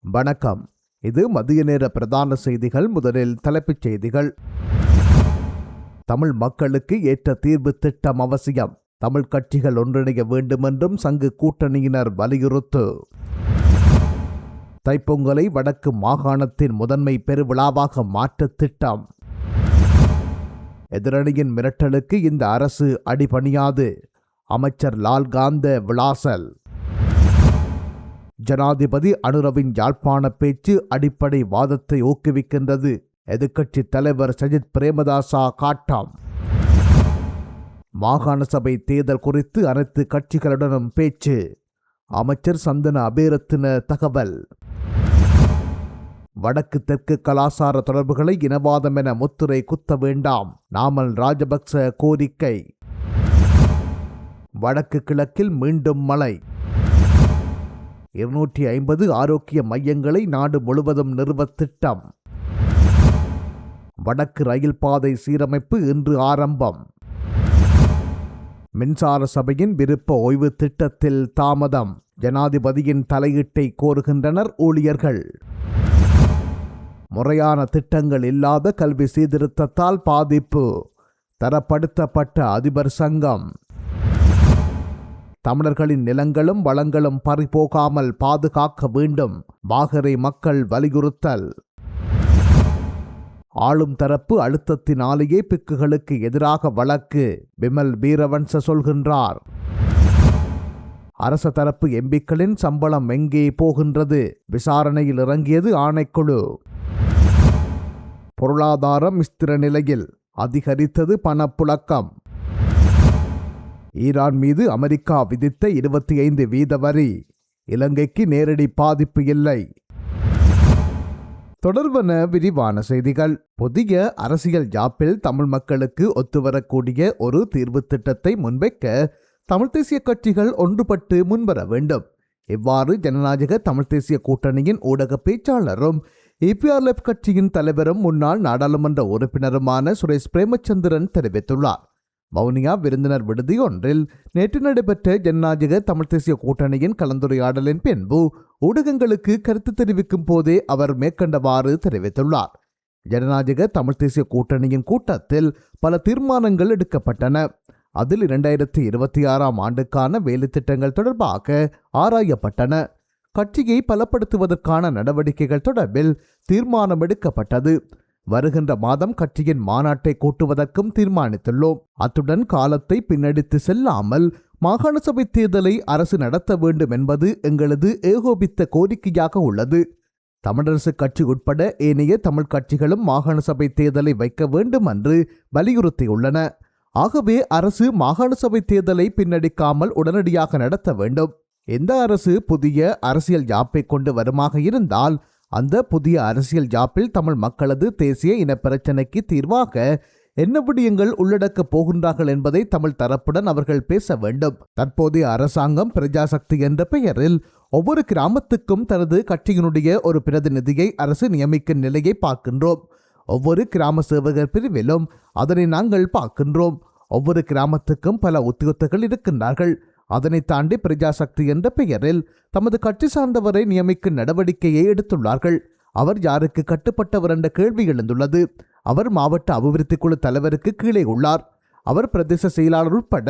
வணக்கம். இது மதிய நேர பிரதான செய்திகள். முதலில் தலைப்புச் செய்திகள். தமிழ் மக்களுக்கு ஏற்ற தீர்வு திட்டம் அவசியம். தமிழ் கட்சிகள் ஒன்றிணைய வேண்டுமென்றும் சங்கு கூட்டணியினர் வலியுறுத்து. தைப்பொங்கலை வடக்கு மாகாணத்தின் முதன்மை பெருவிழாவாக மாற்ற திட்டம். எதிரணியின் மிரட்டலுக்கு இந்த அரசு அடிபணியாது. அமைச்சர் லால்காந்த விளாசல். ஜனாதிபதி அனுரவின் யாழ்ப்பாண பேச்சு அடிப்படை வாதத்தை ஊக்குவிக்கின்றது. எதிர்க்கட்சித் தலைவர் சஜித் பிரேமதாசா காட்டம். மாகாண சபை தேர்தல் குறித்து அனைத்து கட்சிகளுடனும் பேச்சு. அமைச்சர் சந்தன அபேரத்தின தகவல். வடக்கு தெற்கு கலாசார தொடர்புகளை இனவாதம் என முத்திரை குத்த வேண்டாம். நாமல் ராஜபக்ச கோரிக்கை. வடக்கு கிழக்கில் மீண்டும் மழை. 250 ஆரோக்கிய மையங்களை நாடு முழுவதும் நிறுவ திட்டம். வடக்கு ரயில் பாதை சீரமைப்பு இன்று ஆரம்பம். மின்சார சபையின் விருப்ப ஓய்வு திட்டத்தில் தாமதம். ஜனாதிபதியின் தலையீட்டை கோருகின்றனர் ஊழியர்கள். முறையான திட்டங்கள் இல்லாத கல்வி சீர்திருத்தத்தால் பாதிப்பு. தரப்படுத்தப்பட்ட அதிபர் சங்கம். தமிழர்களின் நிலங்களும் வளங்களும் பறிபோகாமல் பாதுகாக்க வேண்டும். வாகரை மக்கள் வலியுறுத்தல். ஆளும் தரப்பு அழுத்தத்தினாலேயே பிக்குகளுக்கு எதிராக வழக்கு. விமல் வீரவன்ச சொல்கின்றார். அரச தரப்பு எம்பிக்களின் சம்பளம் எங்கே போகின்றது? விசாரணையில் இறங்கியது ஆணைக்குழு. பொருளாதாரம் ஸ்திர நிலையில். அதிகரித்தது பணப்புழக்கம். ஈரான் மீது அமெரிக்கா விதித்த 25 வீத வரி. இலங்கைக்கு நேரடி பாதிப்பு இல்லை. தொடர்பான விரிவான செய்திகள். புதிய அரசியல் யாப்பில் தமிழ் மக்களுக்கு ஒத்துவரக்கூடிய ஒரு தீர்வு திட்டத்தை முன்வைக்க தமிழ் தேசிய கட்சிகள் ஒன்றுபட்டு முன்வர வேண்டும். இவ்வாறு ஜனநாயக தமிழ் தேசிய கூட்டணியின் ஊடக பேச்சாளரும் EPRF கட்சியின் தலைவரும் முன்னாள் நாடாளுமன்ற உறுப்பினருமான சுரேஷ் பிரேமச்சந்திரன் தெரிவித்துள்ளார். வவுனியா விருந்தினர் விடுதி ஒன்றில் நேற்று நடைபெற்ற ஜனநாயக தமிழ் தேசிய கூட்டணியின் கலந்துரையாடலின் பின்பு ஊடகங்களுக்கு கருத்து தெரிவிக்கும் போதே அவர் மேற்கண்டவாறு தெரிவித்துள்ளார். ஜனநாயக தமிழ் தேசிய கூட்டணியின் கூட்டத்தில் பல தீர்மானங்கள் எடுக்கப்பட்டன. அதில் 2026ஆம் ஆண்டுக்கான வேலை திட்டங்கள் தொடர்பாக ஆராயப்பட்டன. கட்சியை பலப்படுத்துவதற்கான நடவடிக்கைகள் தொடர்பில் தீர்மானம் எடுக்கப்பட்டது. வருகின்ற மாதம் கட்சியின் மாநாட்டை கூட்டுவதற்கும் தீர்மானித்துள்ளோம். அத்துடன் காலத்தை பின்னடித்து செல்லாமல் மாகாண சபை தேர்தலை அரசு நடத்த வேண்டும் என்பது எங்களது ஏகோபித்த கோரிக்கையாக உள்ளது. தமிழரசு கட்சி உட்பட ஏனைய தமிழ் கட்சிகளும் மாகாண சபை தேர்தலை வைக்க வேண்டும் என்று வலியுறுத்தியுள்ளன. ஆகவே அரசு மாகாண சபை தேர்தலை பின்னடிக்காமல் உடனடியாக நடத்த வேண்டும். எந்த அரசு புதிய அரசியல் யாப்பை கொண்டு வருமாக இருந்தால் அந்த புதிய அரசியல் யாப்பில் தமிழ் மக்களது தேசிய இன பிரச்சினைக்கு தீர்வாக என்ன விடயங்கள் உள்ளடக்கப் போகின்றார்கள் என்பதை தமிழ் தரப்புடன் அவர்கள் பேச வேண்டும். தற்போதைய அரசாங்கம் பிரஜாசக்தி என்ற பெயரில் ஒவ்வொரு கிராமத்துக்கும் தனது கட்சியினுடைய ஒரு பிரதிநிதியை அரசு நியமிக்கும் நிலையை பார்க்கின்றோம். ஒவ்வொரு கிராம சேவகர் பிரிவிலும் அதனை நாங்கள் பார்க்கின்றோம். ஒவ்வொரு கிராமத்துக்கும் பல உத்தியோகத்தர்கள் இருக்கின்றார்கள். அதனை தாண்டி பிரஜாசக்தி என்ற பெயரில் தமது கட்சி சார்ந்தவரை நியமிக்கும் நடவடிக்கையை எடுத்துள்ளார்கள். அவர் யாருக்கு கட்டுப்பட்டவர் என்ற கேள்வி எழுந்துள்ளது. அவர் மாவட்ட அபிவிருத்தி குழு தலைவருக்கு கீழே உள்ளார். அவர் பிரதேச செயலாளர் உட்பட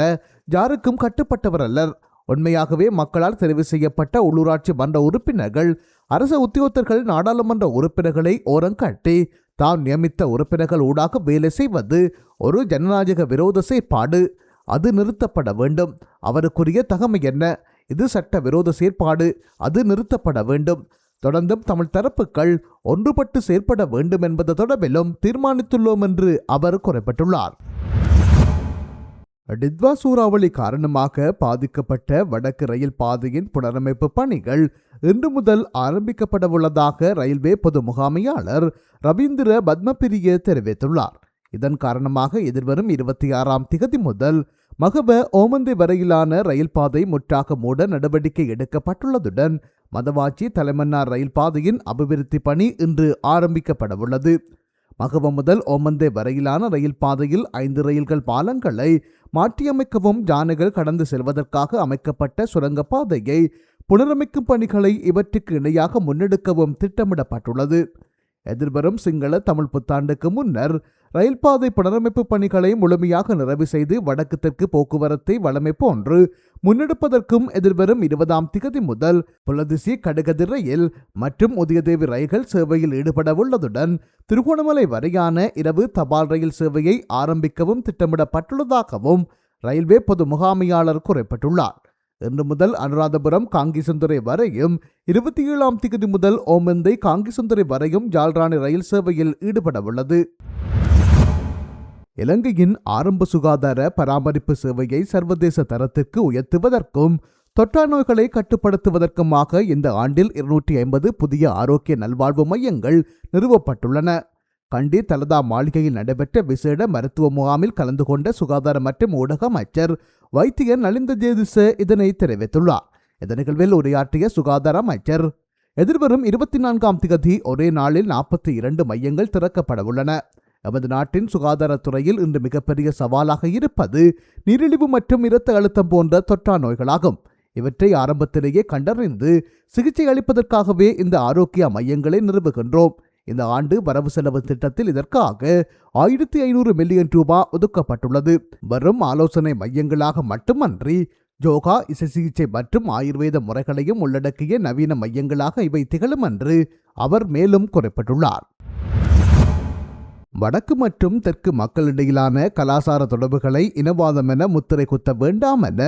யாருக்கும் கட்டுப்பட்டவர் அல்லர். உண்மையாகவே மக்களால் தெரிவு செய்யப்பட்ட உள்ளூராட்சி மன்ற உறுப்பினர்கள் அரச உத்தியோகத்தர்கள் நாடாளுமன்ற உறுப்பினர்களை ஓரங்கட்டி தாம் நியமித்த உறுப்பினர்கள் ஊடாக வேலை செய்வது ஒரு ஜனநாயக விரோத செயற்பாடு. அது நிறுத்தப்பட வேண்டும். அவருக்குரிய தகமை என்ன? இது சட்ட விரோத செயற்பாடு. அது நிறுத்தப்பட வேண்டும். தொடர்ந்தும் தமிழ் தரப்புகள் ஒன்றுபட்டு செயற்பட வேண்டும் என்பது தொடர்பிலும் தீர்மானித்துள்ளோம் என்று அவர் குறிப்பிட்டுள்ளார். டித்வா சூறாவளி காரணமாக பாதிக்கப்பட்ட வடக்கு ரயில் பாதையின் புனரமைப்பு பணிகள் இன்று முதல் ஆரம்பிக்கப்பட உள்ளதாக ரயில்வே பொது முகாமையாளர் ரவீந்திர பத்மபிரிய தெரிவித்துள்ளார். இதன் காரணமாக எதிர்வரும் 26ஆம் திகதி முதல் மகப ஓமந்தை வரையிலான ரயில் பாதை முற்றாக மூட நடவடிக்கை எடுக்கப்பட்டுள்ளதுடன் மதவாச்சி தலைமன்னார் ரயில் பாதையின் அபிவிருத்தி பணி இன்று ஆரம்பிக்கப்பட உள்ளது. மகப முதல் ஓமந்தை வரையிலான ரயில் பாதையில் 5 ரயில்கள் பாலங்களை மாற்றியமைக்கவும் யானைகள் கடந்து செல்வதற்காக அமைக்கப்பட்ட சுரங்கப்பாதையை புனரமைக்கும் பணிகளை இவற்றுக்கு இணையாக முன்னெடுக்கவும் திட்டமிடப்பட்டுள்ளது. எதிர்வரும் சிங்கள தமிழ் புத்தாண்டுக்கு முன்னர் ரயில் பாதை புனரமைப்பு பணிகளை முழுமையாக நிறைவு செய்து வடக்கு தெற்கு போக்குவரத்தை வழமை போன்று முன்னெடுப்பதற்கும் எதிர்வரும் 20ஆம் திகதி முதல் புலதிசி கடுகதிர் ரயில் மற்றும் உதயதேவி ரயில்கள் சேவையில் ஈடுபடவுள்ளதுடன் திருகோணமலை வரையான இரவு தபால் ரயில் சேவையை ஆரம்பிக்கவும் திட்டமிடப்பட்டுள்ளதாகவும் ரயில்வே பொது முகாமையாளர் குறிப்பிட்டுள்ளார். இன்று முதல் அனுராதபுரம் காங்கிசந்துறை வரையும் 27ஆம் திகதி முதல் ஓமந்தை காங்கிசந்துறை வரையும் ஜால்ராணி ரயில் சேவையில் ஈடுபடவுள்ளது. இலங்கையின் ஆரம்ப சுகாதார பராமரிப்பு சேவையை சர்வதேச தரத்திற்கு உயர்த்துவதற்கும் தொற்றா நோய்களை கட்டுப்படுத்துவதற்குமாக இந்த ஆண்டில் 250 புதிய ஆரோக்கிய நல்வாழ்வு மையங்கள் நிறுவப்பட்டுள்ளன. கண்டி தலதா மாளிகையில் நடைபெற்ற விசேட மருத்துவ முகாமில் கலந்து கொண்ட சுகாதார மற்றும் ஊடக அமைச்சர் வைத்தியர் நலிந்த ஜேதிச இதனை தெரிவித்துள்ளார். இந்த நிகழ்வில் உரையாற்றிய சுகாதார அமைச்சர், எதிர்வரும் 24ஆம் திகதி ஒரே நாளில் 42 மையங்கள் திறக்கப்பட உள்ளன. எமது நாட்டின் சுகாதாரத்துறையில் இன்று மிகப்பெரிய சவாலாக இருப்பது நீரிழிவு மற்றும் இரத்த அழுத்தம் போன்ற தொற்றா நோய்களாகும். இவற்றை ஆரம்பத்திலேயே கண்டறிந்து சிகிச்சை அளிப்பதற்காகவே இந்த ஆரோக்கிய மையங்களை நிறுவுகின்றோம். இந்த ஆண்டு வரவு செலவு திட்டத்தில் இதற்காக 1500 மில்லியன் ரூபாய் ஒதுக்கப்பட்டுள்ளது. வரும் ஆலோசனை மையங்களாக மட்டுமன்றி யோகா, இசை சிகிச்சை மற்றும் ஆயுர்வேத முறைகளையும் உள்ளடக்கிய நவீன மையங்களாக இவை திகழும் என்று அவர் மேலும் குறிப்பிட்டுள்ளார். வடக்கு மற்றும் தெற்கு மக்களிடையிலான கலாசார தொடர்புகளை இனவாதம் என முத்திரை குத்த வேண்டாம் என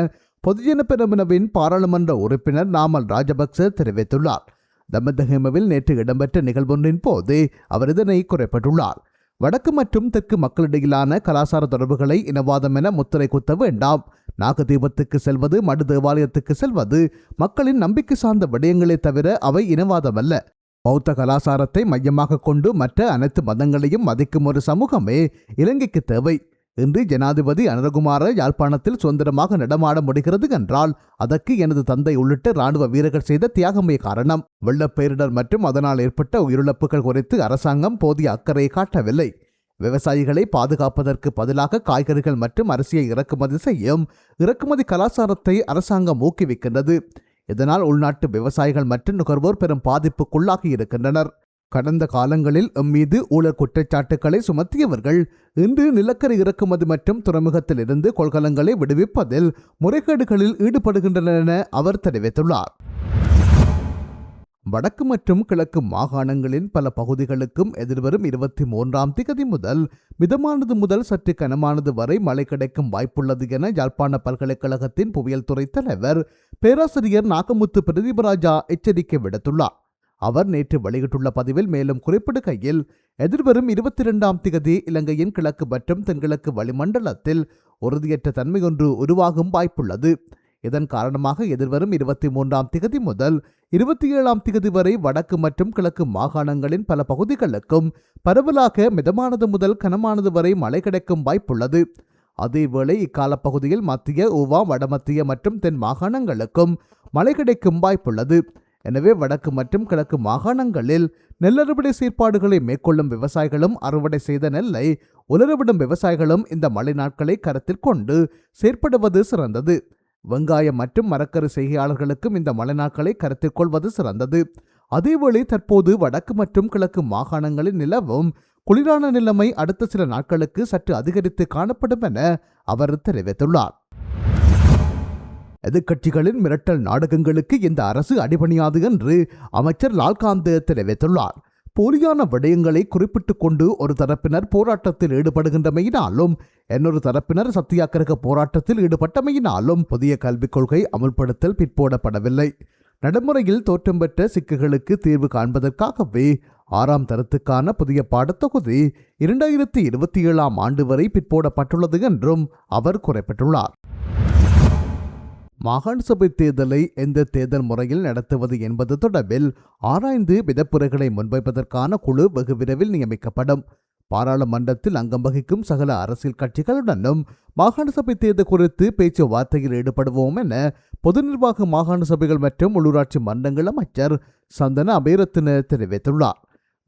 பொதுஜன பெரமுனவின் பாராளுமன்ற உறுப்பினர் நாமல் ராஜபக்ச தெரிவித்துள்ளார். தமதஹேமவில் நேற்று இடம்பெற்ற நிகழ்வொன்றின் போது அவர் இதனை குறிப்பிட்டுள்ளார். வடக்கு மற்றும் தெற்கு மக்களிடையிலான கலாசார தொடர்புகளை இனவாதம் என முத்திரை குத்த வேண்டாம். நாகதீபத்துக்கு செல்வது, மடு தேவாலயத்துக்கு செல்வது மக்களின் நம்பிக்கை சார்ந்த விடயங்களே தவிர அவை இனவாதம் அல்ல. பௌத்த கலாசாரத்தை மையமாக கொண்டு மற்ற அனைத்து மதங்களையும் மதிக்கும் ஒரு சமூகமே இலங்கைக்கு தேவை. இன்று ஜனாதிபதி அனுரகுமார யாழ்ப்பாணத்தில் சுதந்திரமாக நடமாட முடிகிறது என்றால் அதற்கு எனது தந்தை உள்ளிட்ட இராணுவ வீரர்கள் செய்த தியாகமே காரணம். வெள்ளப்பேரிடர் மற்றும் அதனால் ஏற்பட்ட உயிரிழப்புகள் குறித்து அரசாங்கம் போதிய அக்கறையை காட்டவில்லை. விவசாயிகளை பாதுகாப்பதற்கு பதிலாக காய்கறிகள் மற்றும் அரிசியை இறக்குமதி செய்யும் இறக்குமதி கலாச்சாரத்தை அரசாங்கம் ஊக்குவிக்கின்றது. இதனால் உள்நாட்டு விவசாயிகள் மற்றும் நுகர்வோர் பெரும் பாதிப்புக்குள்ளாகி இருக்கின்றனர். கடந்த காலங்களில் மீது ஊழல் குற்றச்சாட்டுக்களை சுமத்தியவர்கள் இன்று நிலக்கரி இறக்குமதி மற்றும் துறைமுகத்தில் இருந்து கொள்கலங்களை விடுவிப்பதில் முறைகேடுகளில் ஈடுபடுகின்றனர் என அவர் தெரிவித்துள்ளார். வடக்கு மற்றும் கிழக்கு மாகாணங்களின் பல பகுதிகளுக்கும் எதிர்வரும் 23ஆம் திகதி முதல் மிதமானது முதல் சற்று கனமானது வரை மழை கிடைக்கும் வாய்ப்புள்ளது என யாழ்ப்பாண பல்கலைக்கழகத்தின் புவியியல் துறை தலைவர் பேராசிரியர் நாகமுத்து பிரதீபராஜா எச்சரிக்கை விடுத்துள்ளார். அவர் நேற்று வெளியிட்டுள்ள பதிவில் மேலும் குறிப்பிடுகையில், எதிர்வரும் 22ஆம் திகதி இலங்கையின் கிழக்கு மற்றும் தென்கிழக்கு வளிமண்டலத்தில் உறுதியற்ற தன்மை ஒன்று உருவாகும் வாய்ப்புள்ளது. இதன் காரணமாக எதிர்வரும் 23ஆம் திகதி முதல் 27ஆம் திகதி வரை வடக்கு மற்றும் கிழக்கு மாகாணங்களின் பல பகுதிகளுக்கும் பரவலாக மிதமானது முதல் கனமானது வரை மழை கிடைக்கும் வாய்ப்புள்ளது. அதேவேளை இக்கால பகுதியில் மத்திய, ஊவா, வடமத்திய மற்றும் தென் மாகாணங்களுக்கும் மழை கிடைக்கும் வாய்ப்புள்ளது. எனவே வடக்கு மற்றும் கிழக்கு மாகாணங்களில் நெல்லறுவடை செயற்பாடுகளை மேற்கொள்ளும் விவசாயிகளும் அறுவடை செய்த நெல்லை உலரவிடும் விவசாயிகளும் இந்த மழை நாட்களை கருத்தில் கொண்டு செயற்படுவது சிறந்தது. வெங்காயம் மற்றும் மரக்கறி செய்கையாளர்களுக்கும் இந்த மழை நாட்களை கருத்தில் கொள்வது சிறந்தது. அதேவேளை தற்போது வடக்கு மற்றும் கிழக்கு மாகாணங்களில் நிலவும் குளிரான நிலைமை அடுத்த சில நாட்களுக்கு சற்று அதிகரித்து காணப்படும் என அவர் தெரிவித்துள்ளார். எதிர்க்கட்சிகளின் மிரட்டல் நாடகங்களுக்கு இந்த அரசு அடிபணியாது என்று அமைச்சர் லால்காந்த தெரிவித்துள்ளார். போலியான விடயங்களை குறிப்பிட்டுக் கொண்டு ஒரு தரப்பினர் போராட்டத்தில் ஈடுபடுகின்றமையினாலும் இன்னொரு தரப்பினர் சத்தியாகிரக போராட்டத்தில் ஈடுபட்டமையினாலும் புதிய கல்விக் கொள்கை அமுல்படுத்தல் பிற்போடப்படவில்லை. நடைமுறையில் தோற்றம் பெற்ற சிக்கல்களுக்கு தீர்வு காண்பதற்காகவே 6ஆம் தரத்துக்கான புதிய பாடத்தொகுதி 2027ஆம் ஆண்டு வரை பிற்போடப்பட்டுள்ளது என்றும் அவர் குறிப்பிட்டுள்ளார். மாகாண சபை தேர்தலை எந்த தேர்தல் முறையில் நடத்துவது என்பது தொடர்பில் ஆராய்ந்து விதப்புரைகளை முன்வைப்பதற்கான குழு வெகு விரைவில் நியமிக்கப்படும். பாராளுமன்றத்தில் அங்கம் வகிக்கும் சகல அரசியல் கட்சிகளுடனும் மாகாண சபை தேர்தல் குறித்து பேச்சுவார்த்தையில் ஈடுபடுவோம் என பொது நிர்வாக மாகாண சபைகள் மற்றும் உள்ளூராட்சி மன்றங்கள் அமைச்சர் சந்தன அபேரத்ன தெரிவித்துள்ளார்.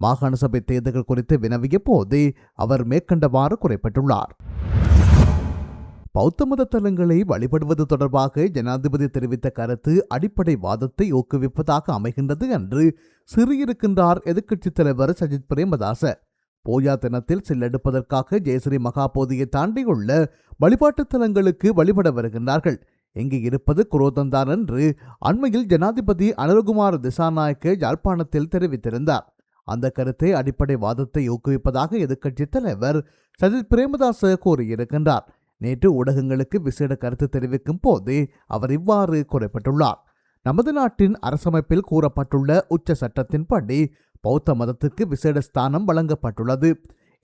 மாகாண சபை தேர்தல்கள் குறித்து வினவிய போது அவர் மேற்கண்டவாறு குறிப்பிட்டுள்ளார். பௌத்த மத தலங்களை வழிபடுவது தொடர்பாக ஜனாதிபதி தெரிவித்த கருத்து அடிப்படை வாதத்தை ஊக்குவிப்பதாக அமைகின்றது என்று சிறியிருக்கின்றார் எதிர்க்கட்சித் தலைவர் சஜித் பிரேமதாச. போயா தினத்தில் சில்லெடுப்பதற்காக ஜெயஸ்ரீ மகாபோதியை தாண்டியுள்ள வழிபாட்டுத் தலங்களுக்கு வழிபட வருகின்றார்கள். இங்கு இருப்பது குரோதந்தான் என்று அண்மையில் ஜனாதிபதி அனுரகுமார திசாநாயக்க யாழ்ப்பாணத்தில் தெரிவித்திருந்தார். அந்த கருத்தை அடிப்படை வாதத்தை ஊக்குவிப்பதாக எதிர்க்கட்சித் தலைவர் சஜித் பிரேமதாச கூறியிருக்கின்றார். நேற்று ஊடகங்களுக்கு விசேட கருத்து தெரிவிக்கும் போதே அவர் இவ்வாறு கூறப்பட்டுள்ளார். நமது நாட்டின் அரசமைப்பில் கூறப்பட்டுள்ள உச்ச சட்டத்தின்படி பௌத்த மதத்திற்கு விசேட ஸ்தானம் வழங்கப்பட்டுள்ளது.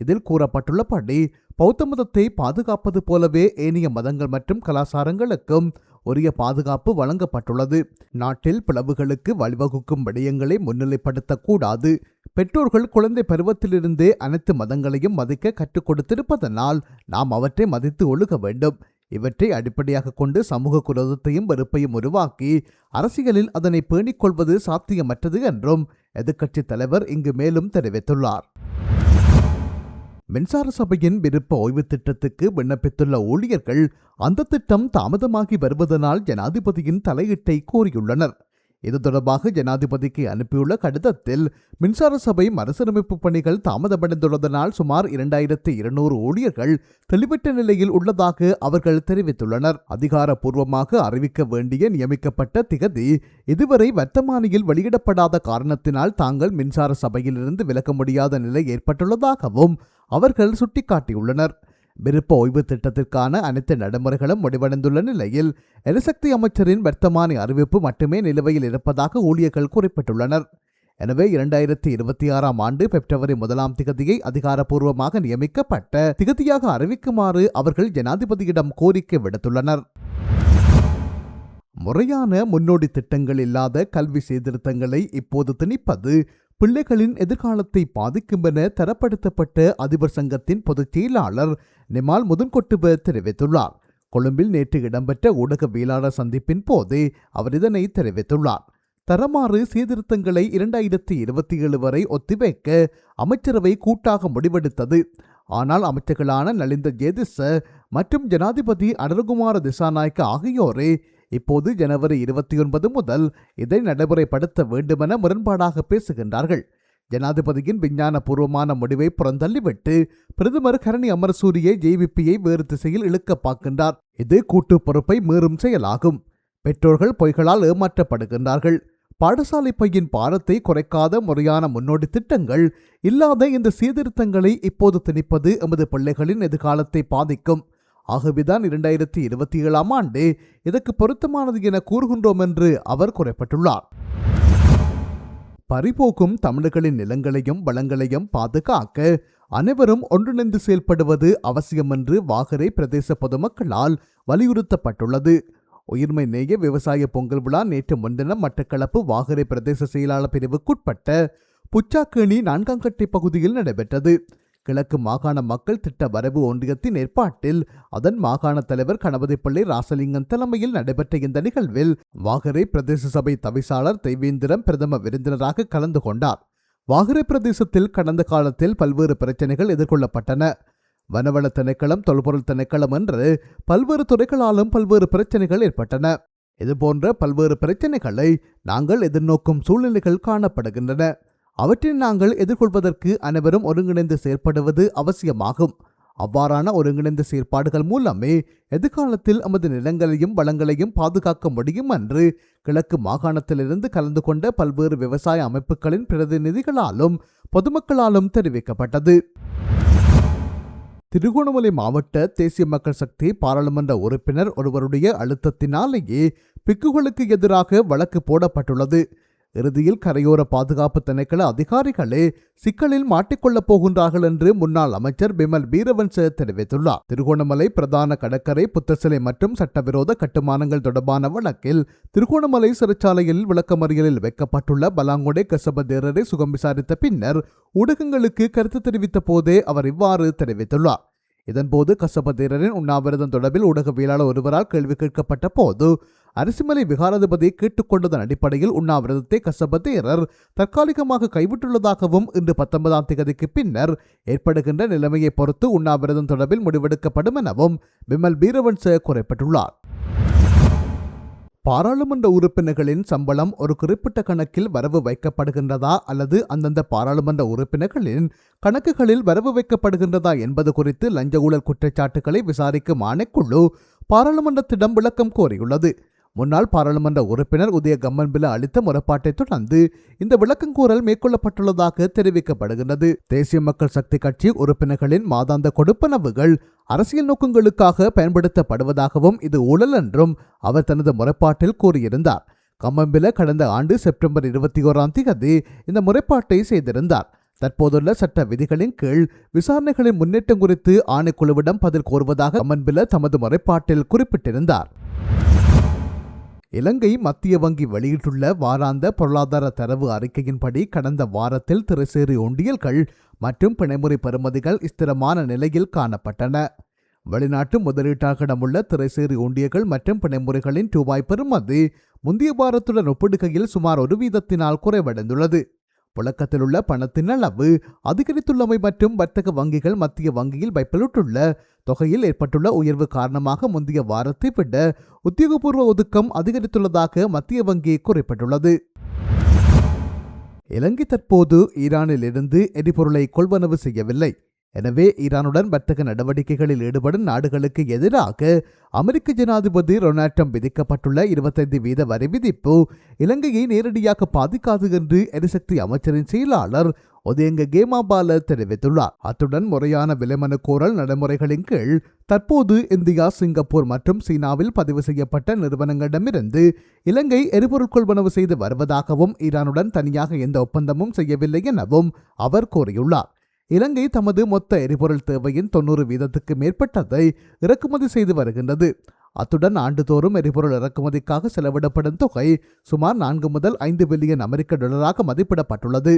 இதில் கூறப்பட்டுள்ளபடி பௌத்த மதத்தை பாதுகாப்பது போலவே ஏனைய மதங்கள் மற்றும் கலாச்சாரங்களுக்கும் உரிய பாதுகாப்பு வழங்கப்பட்டுள்ளது. நாட்டில் பிளவுகளுக்கு வழிவகுக்கும் விடயங்களை முன்னிலைப்படுத்தக்கூடாது. பெற்றோர்கள் குழந்தை பருவத்திலிருந்தே அனைத்து மதங்களையும் மதிக்க கற்றுக் கொடுத்திருப்பதனால் நாம் அவற்றை மதித்து ஒழுக வேண்டும். இவற்றை அடிப்படையாக கொண்டு சமூக குரோதத்தையும் வெறுப்பையும் உருவாக்கி அரசியலில் அதனை பேணிக் கொள்வது சாத்தியமற்றது என்றும் எதிர்க்கட்சித் தலைவர் இங்கு மேலும் தெரிவித்துள்ளார். மின்சார சபையின் விருப்ப ஓய்வு திட்டத்துக்கு விண்ணப்பித்துள்ள ஊழியர்கள் அந்த திட்டம் தாமதமாகி வருவதனால் ஜனாதிபதியின் தலையீட்டை கோரியுள்ளனர். இது தொடர்பாக ஜனாதிபதிக்கு அனுப்பியுள்ள கடிதத்தில் மின்சார சபை மறுசீரமைப்பு பணிகள் தாமதமடைந்துள்ளதனால் சுமார் 2200 ஊழியர்கள் தெளிவற்ற நிலையில் உள்ளதாக அவர்கள் தெரிவித்துள்ளனர். அதிகாரப்பூர்வமாக அறிவிக்க வேண்டிய நியமிக்கப்பட்ட திகதி இதுவரை வர்த்தமானியில் வெளியிடப்படாத காரணத்தினால் தாங்கள் மின்சார சபையிலிருந்து விலக முடியாத நிலை ஏற்பட்டுள்ளதாகவும் அவர்கள் சுட்டிக்காட்டியுள்ளனர். விருப்ப ஓய்வு திட்டத்திற்கான அனைத்து நடைமுறைகளும் முடிவடைந்துள்ள நிலையில் எரிசக்தி அமைச்சரின் வர்த்தமானி அறிவிப்பு மட்டுமே நிலுவையில் இருப்பதாக ஊழியர்கள் குறிப்பிட்டுள்ளனர். எனவே 2026ஆம் ஆண்டு பிப்ரவரி 1ஆம் திகதியை அதிகாரப்பூர்வமாக நியமிக்கப்பட்ட திகதியாக அறிவிக்குமாறு அவர்கள் ஜனாதிபதியிடம் கோரிக்கை விடுத்துள்ளனர். முறையான முன்னோடி திட்டங்கள் இல்லாத கல்வி சீர்திருத்தங்களை இப்போது திணிப்பது பிள்ளைகளின் எதிர்காலத்தை பாதிக்கும் என தரப்படுத்தப்பட்ட அதிபர் சங்கத்தின் பொதுச் செயலாளர் நிமால் முதுன்கொட்டுவ தெரிவித்துள்ளார். கொழும்பில் நேற்று இடம்பெற்ற ஊடகவியலாளர் சந்திப்பின் போதே அவர் இதனை தெரிவித்துள்ளார். தரமாறு சீர்திருத்தங்களை 2027 வரை ஒத்திவைக்க அமைச்சரவை கூட்டாக முடிவெடுத்தது. ஆனால் அமைச்சர்களான நலிந்த ஜேதிச மற்றும் ஜனாதிபதி அனுரகுமார திசாநாயக்க ஆகியோரே இப்போது ஜனவரி 29 முதல் இதை நடைமுறைப்படுத்த வேண்டுமென முரண்பாடாக பேசுகின்றார்கள். ஜனாதிபதியின் விஞ்ஞான பூர்வமான முடிவை புறந்தள்ளிவிட்டு பிரதமர் கரணி அமரசூரியை ஜேவிபியை வேறு திசையில் இழுக்க பார்க்கின்றார். இது கூட்டு பொறுப்பை மீறும் செயலாகும். பெற்றோர்கள் பொய்களால் ஏமாற்றப்படுகின்றார்கள். பாடசாலை பையின் பாரத்தை குறைக்காத முறையான முன்னோடி திட்டங்கள் இல்லாத இந்த சீர்திருத்தங்களை இப்போது திணிப்பது எமது பிள்ளைகளின் எதிர்காலத்தை பாதிக்கும். ஆகவேதான் 2027ஆம் ஆண்டு இதற்கு பொருத்தமானது என கூறுகின்றோம் என்று அவர் குறிப்பிட்டுள்ளார். பறிபோக்கும் தமிழர்களின் நிலங்களையும் வளங்களையும் பாதுகாக்க அனைவரும் ஒன்றிணைந்து செயல்படுவது அவசியம் என்று வாகரை பிரதேச பொதுமக்களால் வலியுறுத்தப்பட்டுள்ளது. உயிர்மை நேய விவசாய பொங்கல் விழா நேற்று முன்தினம் மட்டக்களப்பு வாகரை பிரதேச செயலாளர் பிரிவுக்குட்பட்ட புச்சாக்கேணி 4ஆம் கட்டை பகுதியில் நடைபெற்றது. கிழக்கு மாகாண மக்கள் திட்ட வரவு ஒன்றியத்தின் ஏற்பாட்டில் அதன் மாகாண தலைவர் கணபதிப்பள்ளி ராசலிங்கன் தலைமையில் நடைபெற்ற இந்த நிகழ்வில் வாகரை பிரதேச சபை தவிசாளர் தெய்வேந்திரம் பிரதம விருந்தினராக கலந்து கொண்டார். வாகரை பிரதேசத்தில் கடந்த காலத்தில் பல்வேறு பிரச்சனைகள் எதிர்கொள்ளப்பட்டன. வனவள திணைக்களம், தொல்பொருள் திணைக்களம் என்று பல்வேறு துறைகளாலும் பல்வேறு பிரச்சனைகள் ஏற்பட்டன. இதுபோன்ற பல்வேறு பிரச்சனைகளை நாங்கள் எதிர்நோக்கும் சூழ்நிலைகள் காணப்படுகின்றன. அவற்றை நாங்கள் எதிர்கொள்வதற்கு அனைவரும் ஒருங்கிணைந்து செயற்படுவது அவசியமாகும். அவ்வாறான ஒருங்கிணைந்த செயற்பாடுகள் மூலமே எதிர்காலத்தில் நமது நிலங்களையும் வளங்களையும் பாதுகாக்க முடியும் என்று கிழக்கு மாகாணத்திலிருந்து கலந்து கொண்ட பல்வேறு விவசாய அமைப்புகளின் பிரதிநிதிகளாலும் பொதுமக்களாலும் தெரிவிக்கப்பட்டது. திருகோணமலை மாவட்ட தேசிய மக்கள் சக்தி பாராளுமன்ற உறுப்பினர் ஒருவருடைய அழுத்தத்தினாலேயே பிக்குகளுக்கு எதிராக வழக்கு போடப்பட்டுள்ளது. இறுதியில் கரையோர பாதுகாப்பு திணைக்கள அதிகாரிகளே சிக்கலில் மாட்டிக்கொள்ளப் போகின்றார்கள் என்று முன்னாள் அமைச்சர் பிமல் வீரவன்ச தெரிவித்துள்ளார். திருகோணமலை பிரதான கடற்கரை புத்தசிலை மற்றும் சட்டவிரோத கட்டுமானங்கள் தொடர்பான வழக்கில் திருகோணமலை சிறைச்சாலையில் விளக்கமறியலில் வைக்கப்பட்டுள்ள பலாங்கொடை கசபதேரரை சுகம் விசாரித்த பின்னர் ஊடகங்களுக்கு கருத்து தெரிவித்த போதே அவர் இவ்வாறு தெரிவித்துள்ளார். இதன்போது கசப தேரரின் உண்ணாவிரதம் தொடர்பில் ஊடகவியலாளர் ஒருவரால் கேள்வி கேட்கப்பட்ட போது அரிசிமலை விகாராதிபதி கேட்டுக்கொண்டதன் அடிப்படையில் உண்ணாவிரதத்தை கசப தேரர் தற்காலிகமாக கைவிட்டுள்ளதாகவும் இன்று 19ஆம் தேதிக்கு பின்னர் ஏற்படுகின்ற நிலைமையை பொறுத்து உண்ணாவிரதம் தொடர்பில் முடிவெடுக்கப்படும் எனவும் பிமல் வீரவன்ச குறிப்பிட்டுள்ளார். பாராளுமன்ற உறுப்பினர்களின் சம்பளம் ஒரு குறிப்பிட்ட கணக்கில் வரவு வைக்கப்படுகின்றதா அல்லது அந்தந்த பாராளுமன்ற உறுப்பினர்களின் கணக்குகளில் வரவு வைக்கப்படுகின்றதா என்பது குறித்து லஞ்ச ஊழல் குற்றச்சாட்டுகளை விசாரிக்கும் ஆணைக்குழு பாராளுமன்றத்திடம் விளக்கம் கோரியுள்ளது. முன்னாள் பாராளுமன்ற உறுப்பினர் உதய கம்மன்பில அளித்த முறைப்பாட்டை தொடர்ந்து இந்த விளக்கங்கோரல் மேற்கொள்ளப்பட்டுள்ளதாக தெரிவிக்கப்படுகின்றது. தேசிய மக்கள் சக்தி கட்சி உறுப்பினர்களின் மாதாந்த கொடுப்பனவுகள் அரசியல் நோக்கங்களுக்காக பயன்படுத்தப்படுவதாகவும் இது ஊழல் என்றும் அவர் தனது முறைப்பாட்டில் கூறியிருந்தார். கம்மன்பில கடந்த ஆண்டு செப்டம்பர் 21ஆம் தேதி இந்த முறைப்பாட்டை செய்திருந்தார். தற்போதுள்ள சட்ட விதிகளின் கீழ் விசாரணைகளின் முன்னேற்றம் குறித்து ஆணைக்குழுவிடம் பதில் கோருவதாக கம்மன்பில தமது முறைப்பாட்டில் குறிப்பிட்டிருந்தார். இலங்கை மத்திய வங்கி வெளியிட்டுள்ள வாராந்த பொருளாதார தரவு அறிக்கையின்படி கடந்த வாரத்தில் திரைசேரி ஒண்டியல்கள் மற்றும் பிணைமுறை பெறுமதிகள் ஸ்திரமான நிலையில் காணப்பட்டன. வெளிநாட்டு முதலீட்டாளர்களிடமுள்ள திரைசேரி ஒண்டியல்கள் மற்றும் பிணைமுறைகளின் ரூபாய் பெறுமதி முந்தைய வாரத்துடன் ஒப்பிடுகையில் சுமார் 1% குறைவடைந்துள்ளது. புழக்கத்தில் உள்ள பணத்தின் அளவு அதிகரித்துள்ளமை மற்றும் வர்த்தக வங்கிகள் மத்திய வங்கியில் வைப்பிலுள்ள தொகையில் ஏற்பட்டுள்ள உயர்வு காரணமாக முந்தைய வாரத்தை விட உத்தியோகபூர்வ ஒதுக்கம் அதிகரித்துள்ளதாக மத்திய வங்கி குறிப்பிட்டுள்ளது. இலங்கை தற்போது ஈரானில் இருந்து எரிபொருளை கொள்வனவு செய்யவில்லை. எனவே ஈரானுடன் வர்த்தக நடவடிக்கைகளில் ஈடுபடும் நாடுகளுக்கு எதிராக அமெரிக்க ஜனாதிபதி டொனால்ட் ட்ரம்ப் விதிக்கப்பட்டுள்ள 25% வரி விதிப்பு இலங்கையை நேரடியாக பாதிக்காது என்று எரிசக்தி அமைச்சரின் செயலாளர் ஒதயங்க கேமாபால தெரிவித்துள்ளார். அத்துடன் முறையான விலைமனு கோரல் நடைமுறைகளின் கீழ் தற்போது இந்தியா, சிங்கப்பூர் மற்றும் சீனாவில் பதிவு செய்யப்பட்ட நிறுவனங்களிடமிருந்து இலங்கை எரிபொருள் கொள்வனவு செய்து வருவதாகவும் ஈரானுடன் தனியாக எந்த ஒப்பந்தமும் செய்யவில்லை எனவும் அவர் கூறியுள்ளார். இலங்கை தமது மொத்த எரிபொருள் தேவையின் 90% மேற்பட்டதை இறக்குமதி செய்து வருகின்றது. அத்துடன் ஆண்டுதோறும் எரிபொருள் இறக்குமதிக்காக செலவிடப்படும் தொகை சுமார் 4 முதல் 5 பில்லியன் அமெரிக்க டாலராக மதிப்பிடப்பட்டுள்ளது.